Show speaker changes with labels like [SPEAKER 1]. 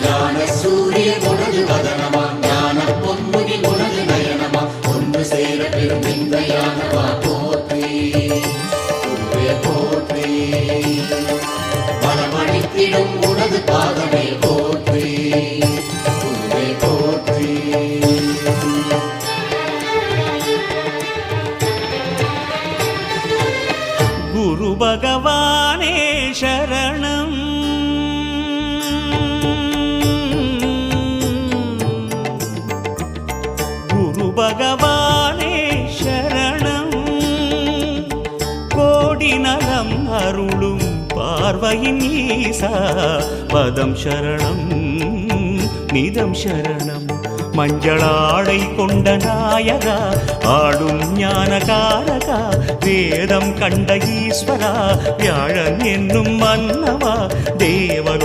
[SPEAKER 1] ஞான சூரியன் உனது வதனமா, ஞான பொன்முகி உனது நயனமா, ஒன்று சேர பெரும் இந்த யானவா போற்றி குருவே போற்றி. பலமளித்திடும் உனது பாதமே போற்றி குருவே போற்றி.
[SPEAKER 2] குரு பகவானே சரணம். குரு பகவானே சரணம். கோடி நலம் அருளும் பார்வையின் ஈசா பதம் சரணம் நிதம் சரணம். மஞ்சளாடை கொண்ட நாயகா ஆடும் ஞானகாரகா வேதம் கண்ட ஈஸ்வரா வியாழன் என்னும் மன்னவா தேவலோ